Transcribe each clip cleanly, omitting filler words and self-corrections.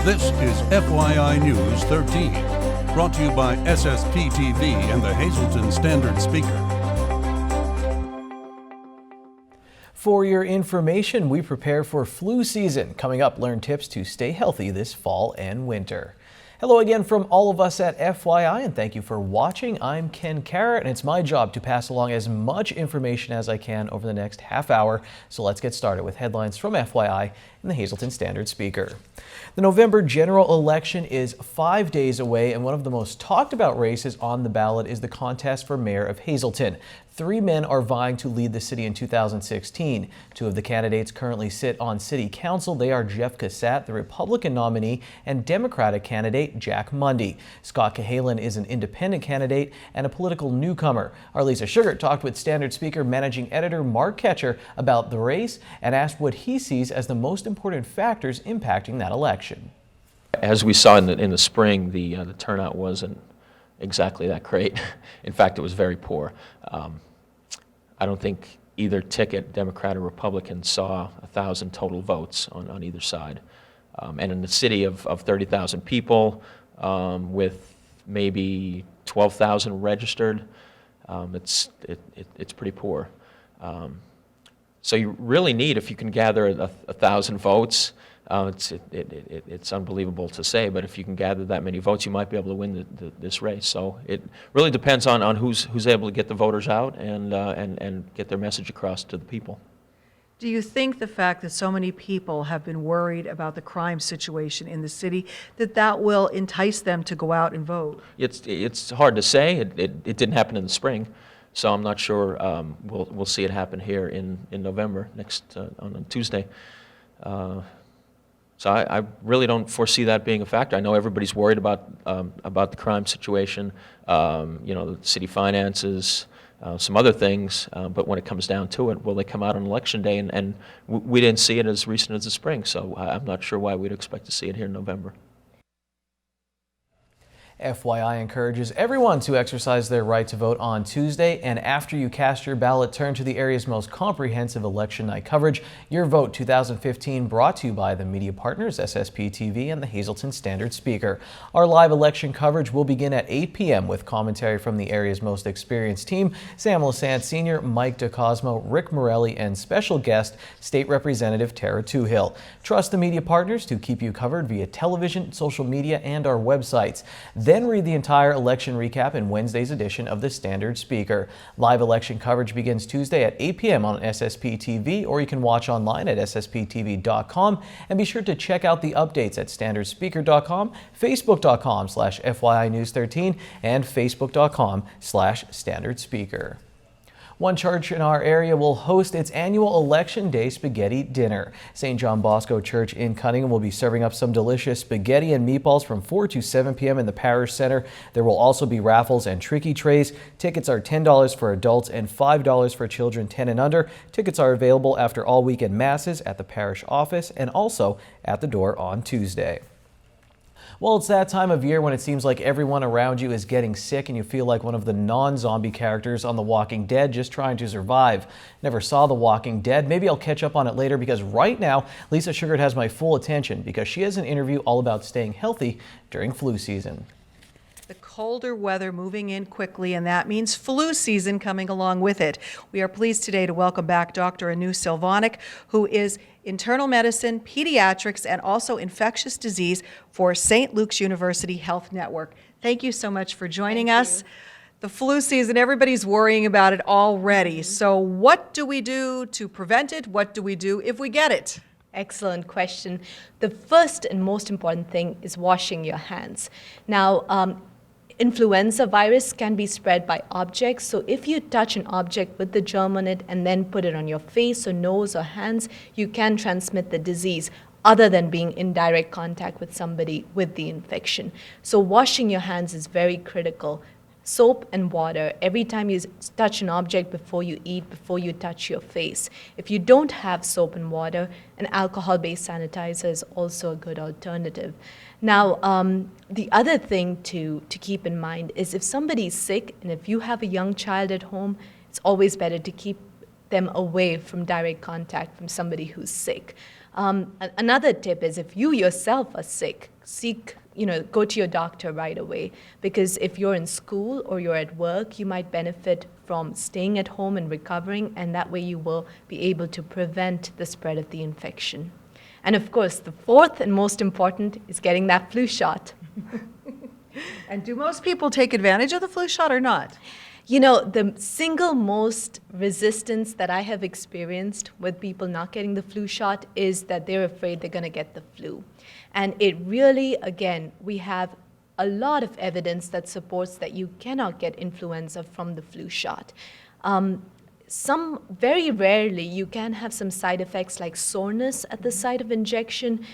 This is FYI News 13, brought to you by SSPTV and the Hazleton Standard Speaker. For your information, we prepare for flu season. Coming up, learn tips to stay healthy this fall and winter. Hello again from all of us at FYI, and thank you for watching. I'm Ken Carrot, and it's my job to pass along as much information as I can over the next half hour. So let's get started with headlines from FYI and the Hazleton Standard Speaker. The November general election is 5 days away, and one of the most talked about races on the ballot is the contest for mayor of Hazleton. 3 men are vying to lead the city in 2016. 2 of the candidates currently sit on city council. They are Jeff Cassat, the Republican nominee, and Democratic candidate Jack Mundy. Scott Cahalan is an independent candidate and a political newcomer. Our Lisa Shugart talked with Standard Speaker Managing Editor Mark Ketcher about the race and asked what he sees as the most important factors impacting that election. As we saw in the spring, the turnout wasn't exactly that great. In fact, it was very poor. I don't think either ticket, Democrat or Republican, saw 1,000 total votes on either side. And in the city of 30,000 people, with maybe 12,000 registered, it's pretty poor. So you really need, if you can gather 1,000 votes, it's unbelievable to say, but if you can gather that many votes, you might be able to win this race. So it really depends on who's able to get the voters out and get their message across to the people. Do you think the fact that so many people have been worried about the crime situation in the city, that will entice them to go out and vote? It's hard to say. It didn't happen in the spring, so I'm not sure we'll see it happen here in November, on Tuesday. So I really don't foresee that being a factor. I know everybody's worried about the crime situation, the city finances, some other things, but when it comes down to it, will they come out on election day? And we didn't see it as recent as the spring, so I'm not sure why we'd expect to see it here in November. FYI encourages everyone to exercise their right to vote on Tuesday, and after you cast your ballot, turn to the area's most comprehensive election night coverage. Your Vote 2015, brought to you by the media partners SSPTV and the Hazleton Standard Speaker. Our live election coverage will begin at 8 p.m. with commentary from the area's most experienced team, Sam Lassant Sr., Mike DeCosmo, Rick Morelli, and special guest, State Representative Tara Toohill. Trust the media partners to keep you covered via television, social media, and our websites. Then read the entire election recap in Wednesday's edition of the Standard Speaker. Live election coverage begins Tuesday at 8 p.m. on SSPTV, or you can watch online at SSPTV.com. And be sure to check out the updates at StandardSpeaker.com, Facebook.com/FYI News 13, and Facebook.com/Standard Speaker. One church in our area will host its annual Election Day Spaghetti Dinner. St. John Bosco Church in Cunningham will be serving up some delicious spaghetti and meatballs from 4 to 7 p.m. in the parish center. There will also be raffles and tricky trays. Tickets are $10 for adults and $5 for children 10 and under. Tickets are available after all weekend masses at the parish office and also at the door on Tuesday. Well, it's that time of year when it seems like everyone around you is getting sick and you feel like one of the non-zombie characters on The Walking Dead, just trying to survive. Never saw The Walking Dead. Maybe I'll catch up on it later, because right now Lisa Shugart has my full attention because she has an interview all about staying healthy during flu season. The colder weather moving in quickly, and that means flu season coming along with it. We are pleased today to welcome back Dr. Anu Silvonic, who is internal medicine, pediatrics, and also infectious disease for St. Luke's University Health Network. Thank you so much for joining us. The flu season, everybody's worrying about it already. So what do we do to prevent it? What do we do if we get it? Excellent question. The first and most important thing is washing your hands. Now, influenza virus can be spread by objects, so if you touch an object with the germ on it and then put it on your face or nose or hands, you can transmit the disease other than being in direct contact with somebody with the infection. So washing your hands is very critical. Soap and water every time you touch an object, before you eat, before you touch your face. If you don't have soap and water, an alcohol-based sanitizer is also a good alternative. Now, the other thing to keep in mind is if somebody's sick and if you have a young child at home, it's always better to keep them away from direct contact from somebody who's sick. Another tip is if you yourself are sick, go to your doctor right away, because if you're in school or you're at work, you might benefit from staying at home and recovering, and that way you will be able to prevent the spread of the infection. And of course, the fourth and most important is getting that flu shot. And do most people take advantage of the flu shot or not? You know, the single most resistance that I have experienced with people not getting the flu shot is that they're afraid they're going to get the flu. And it really, again, we have a lot of evidence that supports that you cannot get influenza from the flu shot. Very rarely, you can have some side effects like soreness at the site of injection,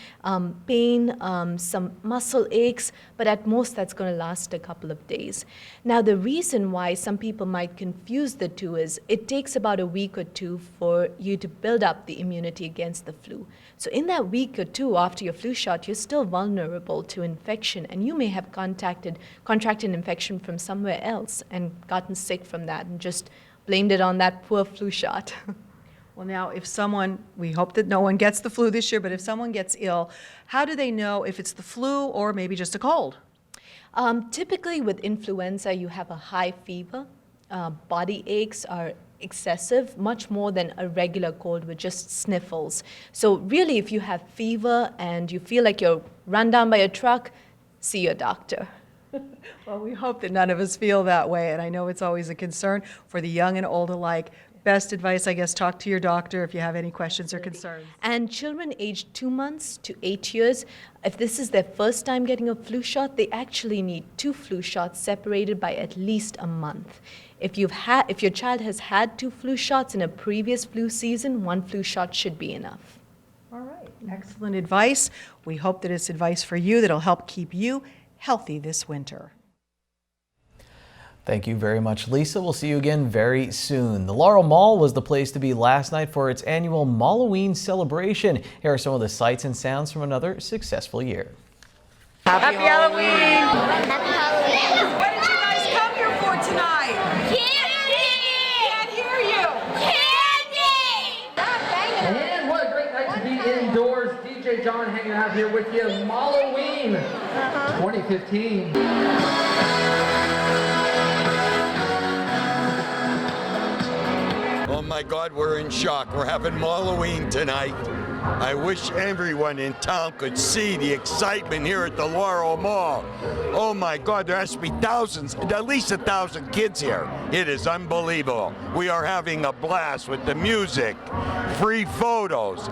pain, some muscle aches, but at most that's going to last a couple of days. Now, the reason why some people might confuse the two is it takes about a week or two for you to build up the immunity against the flu. So in that week or two after your flu shot, you're still vulnerable to infection, and you may have contracted infection from somewhere else and gotten sick from that and just blamed it on that poor flu shot. Well, now, if someone, we hope that no one gets the flu this year, but if someone gets ill, how do they know if it's the flu or maybe just a cold? Typically with influenza, you have a high fever. Body aches are excessive, much more than a regular cold with just sniffles. So really, if you have fever and you feel like you're run down by a truck, see your doctor. Well, we hope that none of us feel that way, and I know it's always a concern for the young and old alike. Best advice, I guess, talk to your doctor if you have any questions or concerns. And children aged 2 months to 8 years, if this is their first time getting a flu shot, they actually need 2 flu shots separated by at least a month. If your child has had 2 flu shots in a previous flu season, 1 flu shot should be enough. All right, excellent advice. We hope that it's advice for you that'll help keep you healthy this winter. Thank you very much, Lisa. We'll see you again very soon. The Laurel Mall was the place to be last night for its annual Malloween celebration. Here are some of the sights and sounds from another successful year. Happy Halloween! Happy Halloween! What did you guys come here for tonight? Candy! Can't hear you! Candy! And what a great night to be indoors. DJ John hanging out here with you. Malloween 2015. Oh my God, we're in shock. We're having Malloween tonight. I wish everyone in town could see the excitement here at the Laurel Mall. Oh my God, there has to be thousands, at least 1,000 kids here. It is unbelievable. We are having a blast with the music, free photos.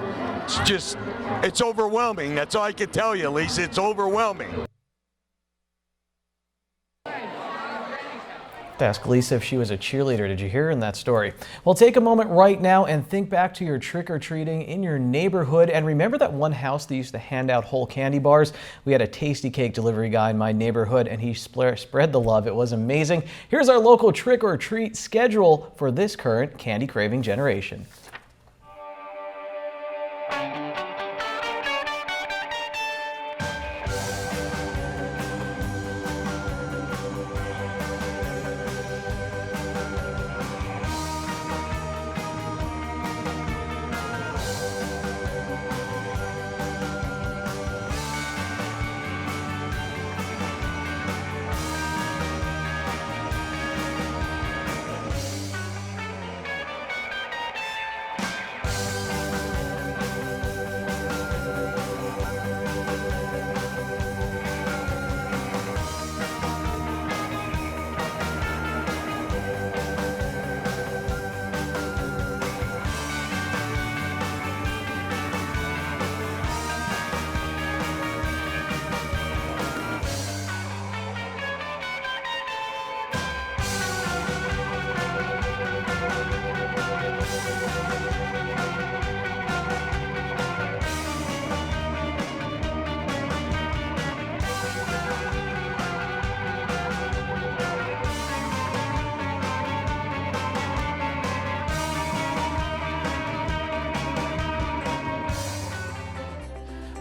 It's overwhelming. That's all I can tell you, Lisa. It's overwhelming. Ask Lisa if she was a cheerleader. Did you hear her in that story? Well, take a moment right now and think back to your trick-or-treating in your neighborhood, and remember that one house that used to hand out whole candy bars. We had a tasty cake delivery guy in my neighborhood, and he spread the love. It was amazing. Here's our local trick-or-treat schedule for this current candy-craving generation.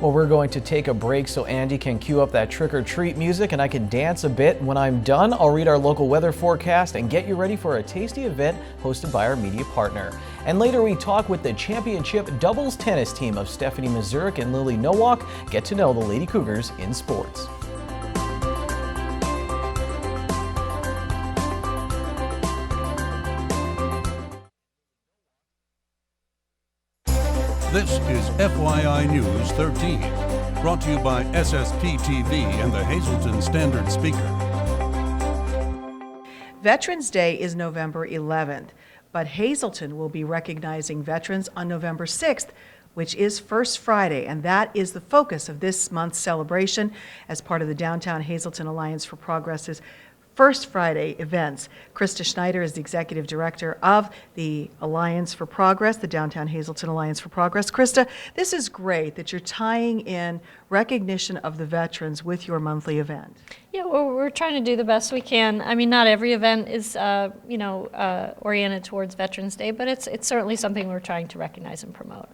Well, we're going to take a break so Andy can cue up that trick or treat music and I can dance a bit. When I'm done, I'll read our local weather forecast and get you ready for a tasty event hosted by our media partner. And later we talk with the championship doubles tennis team of Stephanie Mazurek and Lily Nowak. Get to know the Lady Cougars in sports. This is FYI News 13, brought to you by SSPTV and the Hazleton Standard Speaker. Veterans Day is November 11th, but Hazleton will be recognizing veterans on November 6th, which is First Friday, and that is the focus of this month's celebration as part of the Downtown Hazleton Alliance for Progress's First Friday events. Krista Schneider is the executive director of the Alliance for Progress, the Downtown Hazleton Alliance for Progress. Krista, this is great that you're tying in recognition of the veterans with your monthly event. Yeah, well, we're trying to do the best we can. I mean, not every event is, oriented towards Veterans Day, but it's certainly something we're trying to recognize and promote.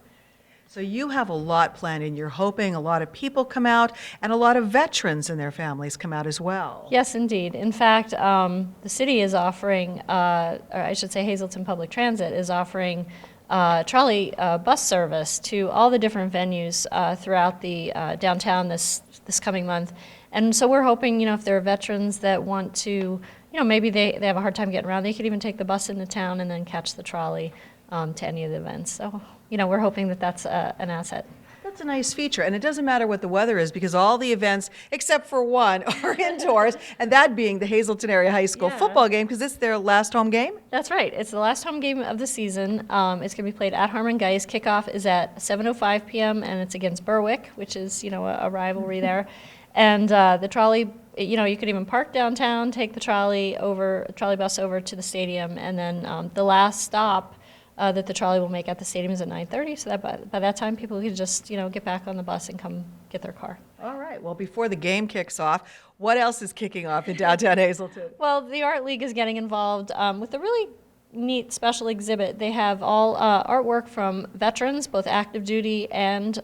So you have a lot planned, and you're hoping a lot of people come out and a lot of veterans and their families come out as well. Yes, indeed. In fact, the city is offering, or I should say Hazleton Public Transit is offering trolley bus service to all the different venues throughout the downtown this coming month. And so we're hoping, if there are veterans that want to, maybe they have a hard time getting around, they could even take the bus into town and then catch the trolley to any of the events. So, we're hoping that that's an asset. That's a nice feature, and it doesn't matter what the weather is because all the events, except for one, are indoors, and that being the Hazleton Area High School football game because it's their last home game? That's right. It's the last home game of the season. It's going to be played at Harmon Geist. Kickoff is at 7:05 p.m., and it's against Berwick, which is, a rivalry there. And the trolley, you could even park downtown, take the trolley bus over to the stadium, and then the last stop that the trolley will make at the stadium is at 9:30, so that by that time people can just, get back on the bus and come get their car. All right. Well, before the game kicks off, what else is kicking off in downtown Hazleton? Well, the Art League is getting involved with a really neat special exhibit. They have all artwork from veterans, both active duty and,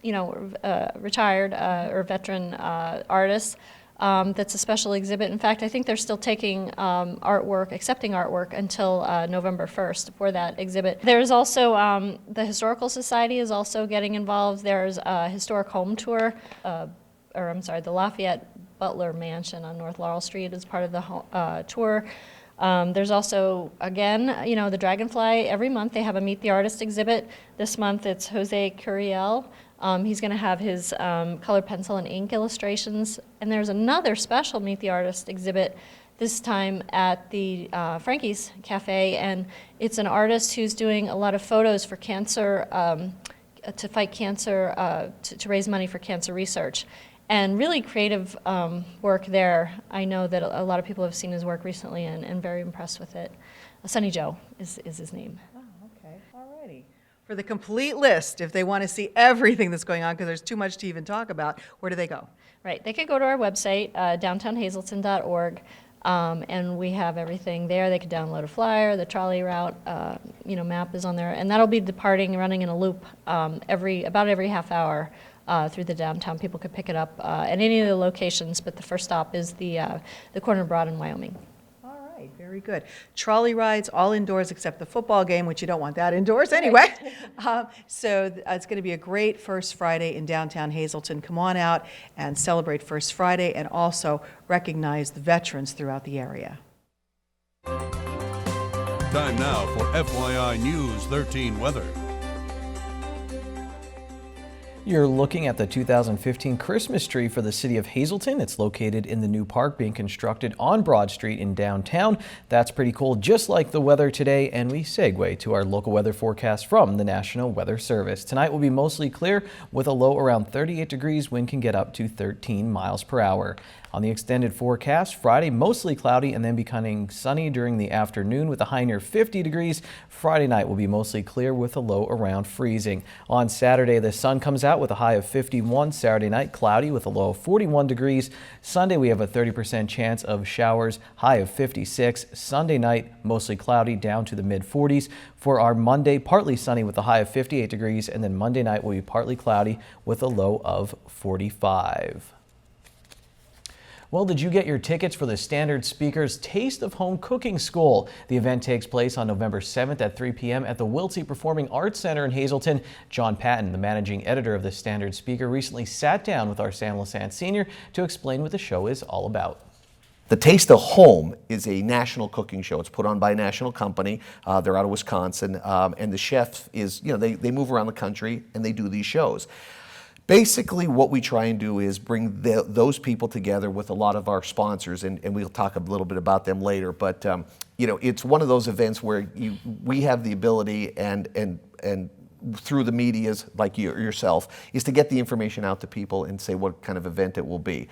retired or veteran artists. That's a special exhibit. In fact, I think they're still taking accepting artwork until November 1st for that exhibit. There's also, the Historical Society is also getting involved. There's a historic home tour, the Lafayette Butler Mansion on North Laurel Street is part of the tour. There's also, again, the Dragonfly, every month they have a Meet the Artist exhibit. This month it's Jose Curiel. He's going to have his colored pencil and ink illustrations. And there's another special Meet the Artist exhibit, this time at the Frankie's Cafe. And it's an artist who's doing a lot of photos for cancer, to fight cancer, to raise money for cancer research. And really creative work there. I know that a lot of people have seen his work recently and very impressed with it. Sunny Joe is his name. Oh, okay. All righty. For the complete list, if they want to see everything that's going on, because there's too much to even talk about, where do they go? Right. They could go to our website, downtownhazleton.org, and we have everything there. They could download a flyer. The trolley route, map is on there, and that'll be departing, running in a loop about every half hour. Through the downtown. People could pick it up at any of the locations, but the first stop is the corner of Broad in Wyoming. All right, very good. Trolley rides, all indoors except the football game, which you don't want that indoors anyway. So it's going to be a great First Friday in downtown Hazleton. Come on out and celebrate First Friday and also recognize the veterans throughout the area. Time now for FYI News 13 weather. You're looking at the 2015 Christmas tree for the city of Hazleton. It's located in the new park being constructed on Broad Street in downtown. That's pretty cool, just like the weather today, and we segue to our local weather forecast from the National Weather Service. Tonight will be mostly clear with a low around 38 degrees. Wind can get up to 13 miles per hour. On the extended forecast, Friday mostly cloudy and then becoming sunny during the afternoon with a high near 50 degrees. Friday night will be mostly clear with a low around freezing. On Saturday, the sun comes out out with a high of 51. Saturday night, cloudy with a low of 41 degrees. Sunday, we have a 30% chance of showers, high of 56. Sunday night, mostly cloudy, down to the mid-40s. For our Monday, partly sunny with a high of 58 degrees, and then Monday night will be partly cloudy with a low of 45. Well, did you get your tickets for the Standard Speaker's Taste of Home Cooking School? The event takes place on November 7th at 3 p.m. at the Wiltsey Performing Arts Center in Hazleton. John Patton, the managing editor of the Standard Speaker, recently sat down with our Sam Lassant Sr. to explain what the show is all about. The Taste of Home is a national cooking show. It's put on by a national company. They're out of Wisconsin, and the chef is, they move around the country and they do these shows. Basically, what we try and do is bring those people together with a lot of our sponsors, and we'll talk a little bit about them later. But it's one of those events where we have the ability and through the medias like yourself is to get the information out to people and say what kind of event it will be.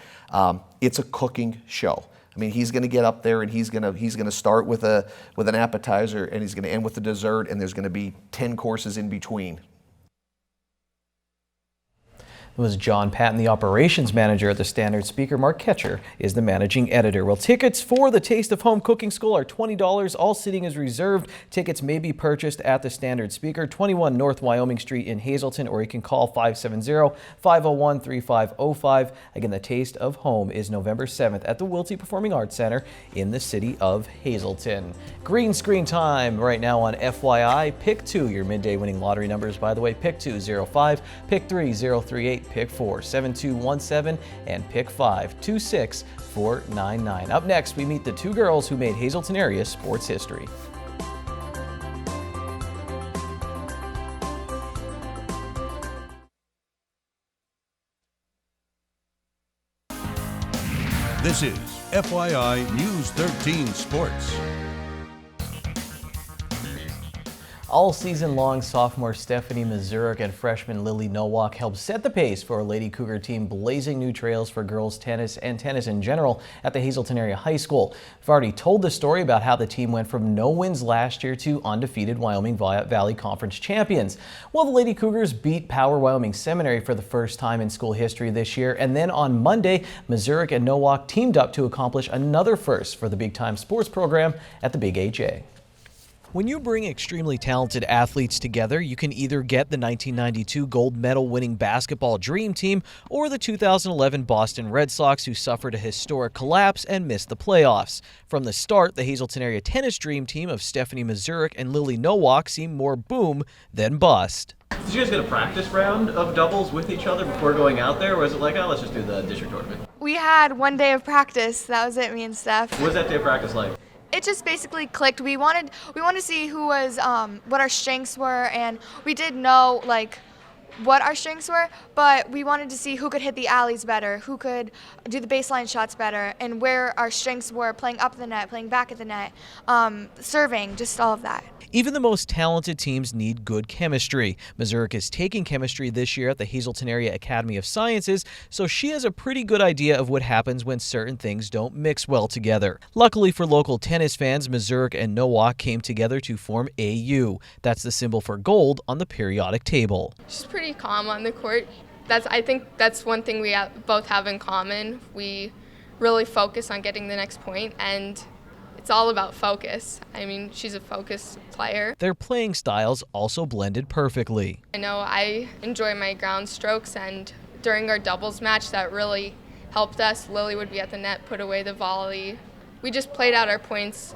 It's a cooking show. I mean, he's going to get up there and he's going to start with an appetizer and he's going to end with a dessert, and there's going to be 10 courses in between. It was John Patton, the operations manager at the Standard Speaker. Mark Ketcher is the managing editor. Well, tickets for the Taste of Home Cooking School are $20. All seating is reserved. Tickets may be purchased at the Standard Speaker, 21 North Wyoming Street in Hazleton, or you can call 570-501-3505. Again, the Taste of Home is November 7th at the Wiltsey Performing Arts Center in the city of Hazleton. Green screen time right now on FYI. Pick 2, your midday winning lottery numbers, by the way. Pick 2, 05, Pick 3, 038, Pick 4, 7217, and Pick 5, 26499. Up next, we meet the two girls who made Hazleton area sports history. This is FYI News 13 Sports. All season long, sophomore Stephanie Mazurek and freshman Lily Nowak helped set the pace for a Lady Cougar team blazing new trails for girls tennis and tennis in general at the Hazleton Area High School. We've already told the story about how the team went from no wins last year to undefeated Wyoming Valley Conference champions. Well, the Lady Cougars beat Power Wyoming Seminary for the first time in school history this year, and then on Monday, Mazurek and Nowak teamed up to accomplish another first for the big time sports program at the Big AJ. When you bring extremely talented athletes together, you can either get the 1992 gold medal winning basketball dream team or the 2011 Boston Red Sox, who suffered a historic collapse and missed the playoffs. From the start, the Hazleton area tennis dream team of Stephanie Mazurek and Lily Nowak seemed more boom than bust. Did you guys get a practice round of doubles with each other before going out there, or was it like, oh, let's just do the district tournament? We had one day of practice. That was it, me and Steph. What was that day of practice like? It just basically clicked. We wanted to see who was what our strengths were, and we did know like what our strengths were, but we wanted to see who could hit the alleys better, who could do the baseline shots better, and where our strengths were playing up the net, playing back at the net, serving, just all of that. Even the most talented teams need good chemistry. Mazurek is taking chemistry this year at the Hazleton Area Academy of Sciences, so she has a pretty good idea of what happens when certain things don't mix well together. Luckily for local tennis fans, Mazurek and Nowak came together to form AU. That's the symbol for gold on the periodic table. She's pretty calm on the court. I think that's one thing we both have in common. We really focus on getting the next point, and it's all about focus. I mean, she's a focused player. Their playing styles also blended perfectly. I know I enjoy my ground strokes, and during our doubles match, that really helped us. Lily would be at the net, put away the volley. We just played out our points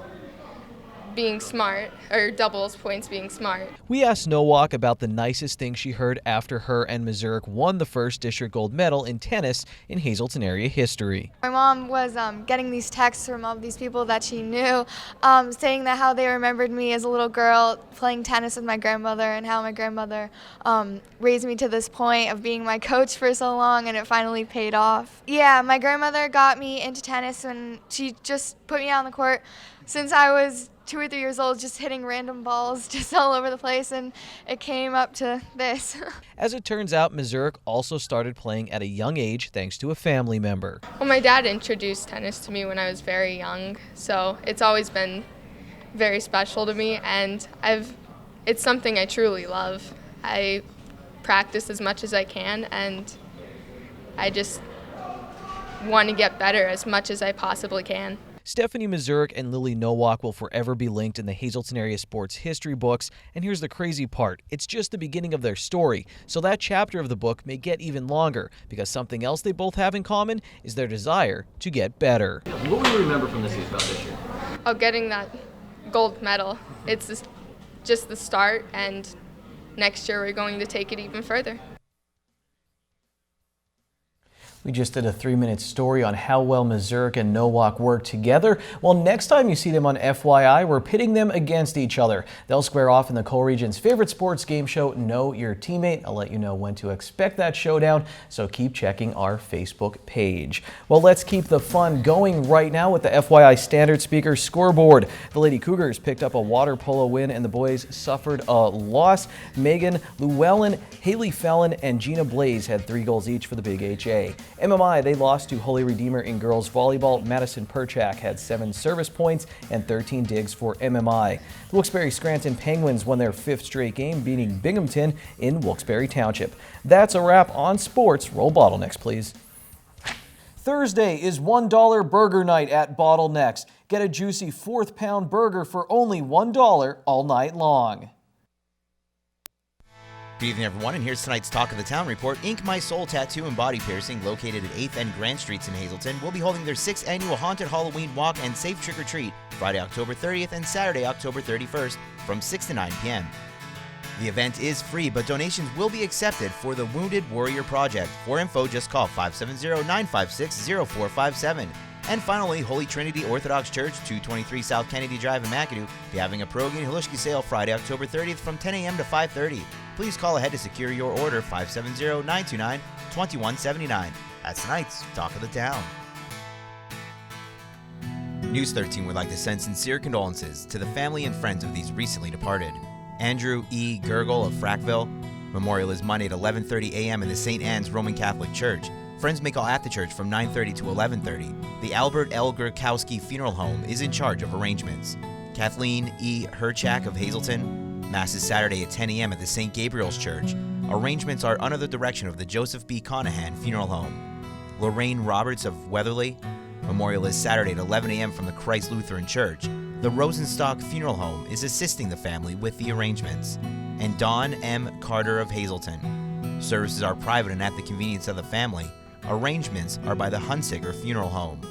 being smart, or doubles points being smart. We asked Nowak about the nicest thing she heard after her and Mazurek won the first district gold medal in tennis in Hazleton area history. My mom was getting these texts from all these people that she knew, saying that how they remembered me as a little girl playing tennis with my grandmother, and how my grandmother raised me to this point of being my coach for so long, and it finally paid off. Yeah, my grandmother got me into tennis when she just put me on the court since I was 2 or 3 years old, just hitting random balls just all over the place, and it came up to this. As it turns out, Mazurek also started playing at a young age thanks to a family member. Well, my dad introduced tennis to me when I was very young, so it's always been very special to me, and it's something I truly love. I practice as much as I can, and I just want to get better as much as I possibly can. Stephanie Mazurek and Lily Nowak will forever be linked in the Hazleton area sports history books. And here's the crazy part. It's just the beginning of their story. So that chapter of the book may get even longer because something else they both have in common is their desire to get better. What will you remember from the season about this year? Oh, getting that gold medal. It's just the start, and next year we're going to take it even further. We just did a 3-minute story on how well Mazurek and Nowak work together. Well, next time you see them on FYI, we're pitting them against each other. They'll square off in the Coal Region's favorite sports game show, Know Your Teammate. I'll let you know when to expect that showdown, so keep checking our Facebook page. Well, let's keep the fun going right now with the FYI Standard Speaker scoreboard. The Lady Cougars picked up a water polo win and the boys suffered a loss. Megan Llewellyn, Haley Fallon, and Gina Blaze had 3 goals each for the Big HA. MMI, they lost to Holy Redeemer in girls volleyball. Madison Perchak had 7 service points and 13 digs for MMI. The Wilkes-Barre Scranton Penguins won their 5th straight game, beating Binghamton in Wilkes-Barre Township. That's a wrap on sports. Roll Bottlenecks, please. Thursday is $1 burger night at Bottlenecks. Get a juicy 4th pound burger for only $1 all night long. Good evening, everyone, and here's tonight's Talk of the Town report. Ink My Soul Tattoo and Body Piercing, located at 8th and Grant Streets in Hazleton, will be holding their 6th annual Haunted Halloween Walk and Safe Trick or Treat Friday, October 30th and Saturday, October 31st from 6 to 9 p.m. The event is free, but donations will be accepted for the Wounded Warrior Project. For info, just call 570-956-0457. And finally, Holy Trinity Orthodox Church, 223 South Kennedy Drive in McAdoo, be having a Pierogi and Halushki sale Friday, October 30th from 10 a.m. to 5:30. Please call ahead to secure your order, 570-929-2179. That's tonight's Talk of the Town. News 13 would like to send sincere condolences to the family and friends of these recently departed. Andrew E. Gergel of Frackville. Memorial is Monday at 11:30 a.m. in the St. Anne's Roman Catholic Church. Friends may call at the church from 9:30 to 11:30. The Albert L. Gurkowski Funeral Home is in charge of arrangements. Kathleen E. Herchak of Hazleton. Mass is Saturday at 10 a.m. at the St. Gabriel's Church. Arrangements are under the direction of the Joseph B. Conahan Funeral Home. Lorraine Roberts of Weatherly. Memorial is Saturday at 11 a.m. from the Christ Lutheran Church. The Rosenstock Funeral Home is assisting the family with the arrangements. And Dawn M. Carter of Hazleton. Services are private and at the convenience of the family. Arrangements are by the Hunsicker Funeral Home.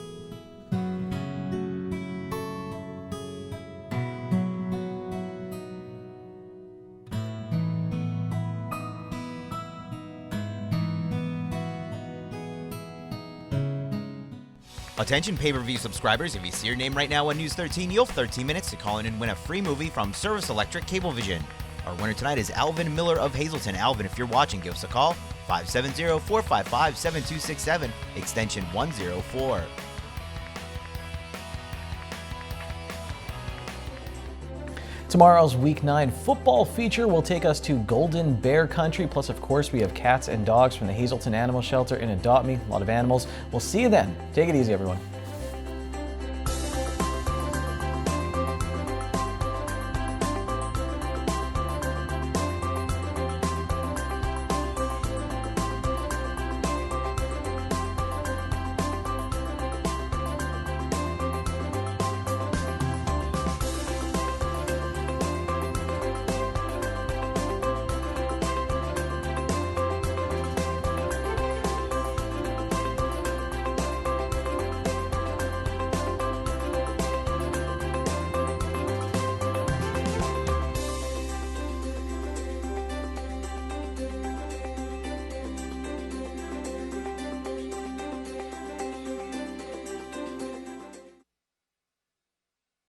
Attention pay-per-view subscribers, if you see your name right now on News 13, you'll have 13 minutes to call in and win a free movie from Service Electric Cablevision. Our winner tonight is Alvin Miller of Hazleton. Alvin, if you're watching, give us a call, 570-455-7267, extension 104. Tomorrow's Week 9 football feature will take us to Golden Bear Country. Plus, of course, we have cats and dogs from the Hazleton Animal Shelter in Adopt Me. A lot of animals. We'll see you then. Take it easy, everyone.